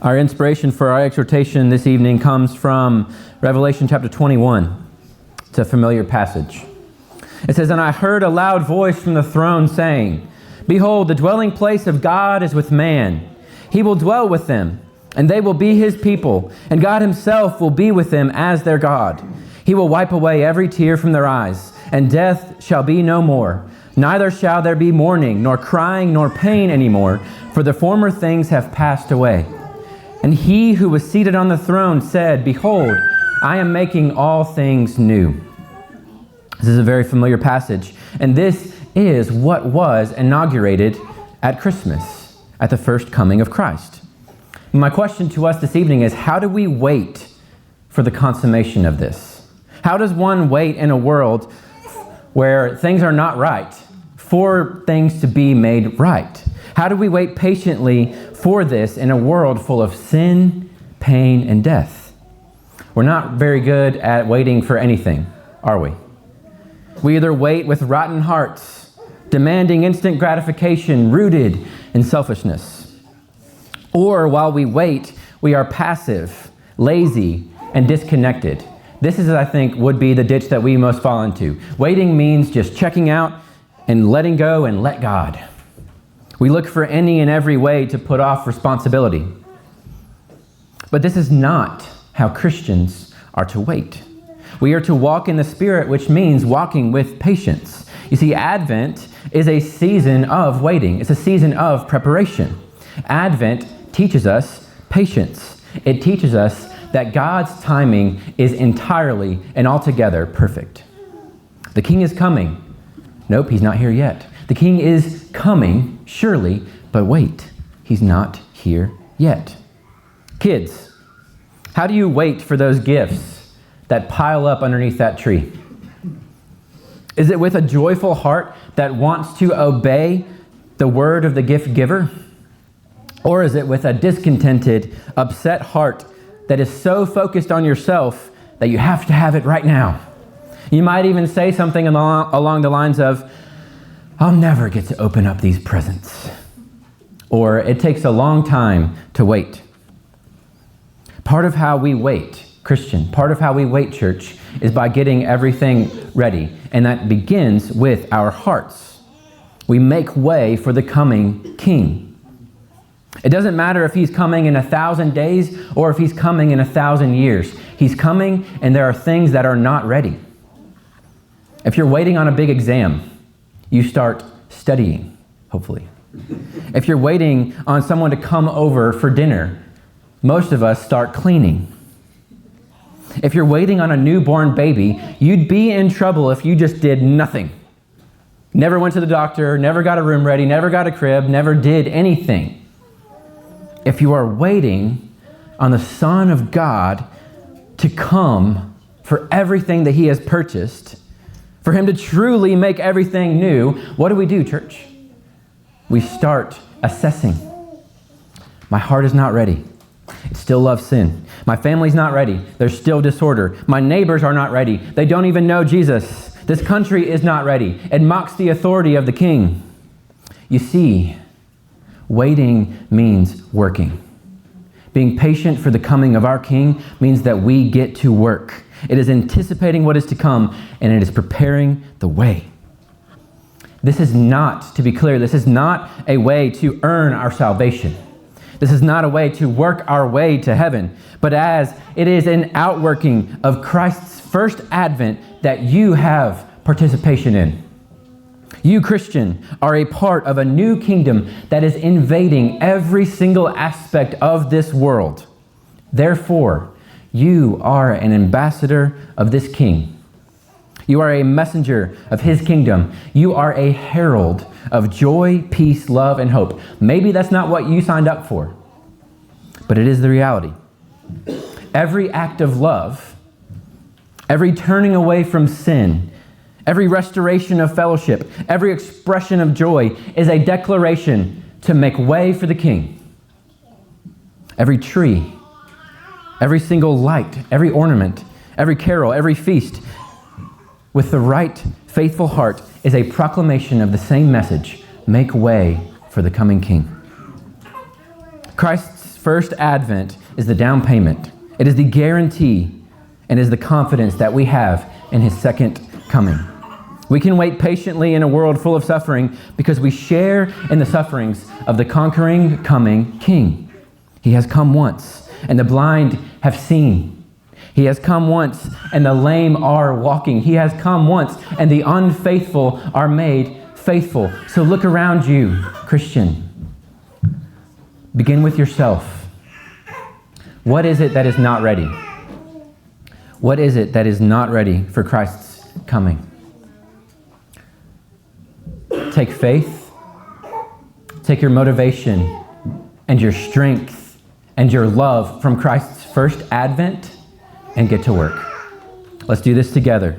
Our inspiration for our exhortation this evening comes from Revelation chapter 21. It's a familiar passage. It says, "And I heard a loud voice from the throne saying, 'Behold, the dwelling place of God is with man. He will dwell with them, and they will be his people, and God himself will be with them as their God. He will wipe away every tear from their eyes, and death shall be no more. Neither shall there be mourning, nor crying, nor pain anymore, for the former things have passed away.' And he who was seated on the throne said, 'Behold, I am making all things new.'" This is a very familiar passage, and this is what was inaugurated at Christmas, at the first coming of Christ. My question to us this evening is, how do we wait for the consummation of this? How does one wait in a world where things are not right for things to be made right? How do we wait patiently for this in a world full of sin, pain, and death? We're not very good at waiting for anything, are we? We either wait with rotten hearts, demanding instant gratification rooted in selfishness. Or while we wait, we are passive, lazy, and disconnected. This is, I think, would be the ditch that we most fall into. Waiting means just checking out and letting go and let God. We look for any and every way to put off responsibility. But this is not how Christians are to wait. We are to walk in the Spirit, which means walking with patience. You see, Advent is a season of waiting. It's a season of preparation. Advent teaches us patience. It teaches us that God's timing is entirely and altogether perfect. The King is coming. Nope, he's not here yet. The King is coming, surely, but wait, he's not here yet. Kids, how do you wait for those gifts that pile up underneath that tree? Is it with a joyful heart that wants to obey the word of the gift giver? Or is it with a discontented, upset heart that is so focused on yourself that you have to have it right now? You might even say something along the lines of, "I'll never get to open up these presents." Or, "It takes a long time to wait." Part of how we wait, Christian, part of how we wait, church, is by getting everything ready. And that begins with our hearts. We make way for the coming King. It doesn't matter if he's coming in 1,000 days or if he's coming in 1,000 years. He's coming, and there are things that are not ready. If you're waiting on a big exam, you start studying, hopefully. If you're waiting on someone to come over for dinner, most of us start cleaning. If you're waiting on a newborn baby, you'd be in trouble if you just did nothing. Never went to the doctor, never got a room ready, never got a crib, never did anything. If you are waiting on the Son of God to come for everything that he has purchased, for him to truly make everything new, what do, church? We start assessing. My heart is not ready. It still loves sin. My family's not ready. There's still disorder. My neighbors are not ready. They don't even know Jesus. This country is not ready. It mocks the authority of the King. You see, waiting means working. Being patient for the coming of our King means that we get to work. It is anticipating what is to come, and it is preparing the way. This is not, to be clear, this is not a way to earn our salvation. This is not a way to work our way to heaven, but as it is an outworking of Christ's first advent that you have participation in. You, Christian, are a part of a new kingdom that is invading every single aspect of this world. Therefore, you are an ambassador of this King. You are a messenger of his kingdom. You are a herald of joy, peace, love, and hope. Maybe that's not what you signed up for, but it is the reality. Every act of love, every turning away from sin, every restoration of fellowship, every expression of joy is a declaration to make way for the King. Every tree, every single light, every ornament, every carol, every feast, with the right, faithful heart, is a proclamation of the same message: make way for the coming King. Christ's first advent is the down payment. It is the guarantee and is the confidence that we have in his second coming. We can wait patiently in a world full of suffering because we share in the sufferings of the conquering, coming King. He has come once, and the blind have seen. He has come once, and the lame are walking. He has come once, and the unfaithful are made faithful. So look around you, Christian. Begin with yourself. What is it that is not ready? What is it that is not ready for Christ's coming? Take faith, take your motivation and your strength and your love from Christ's first advent and get to work. Let's do this together.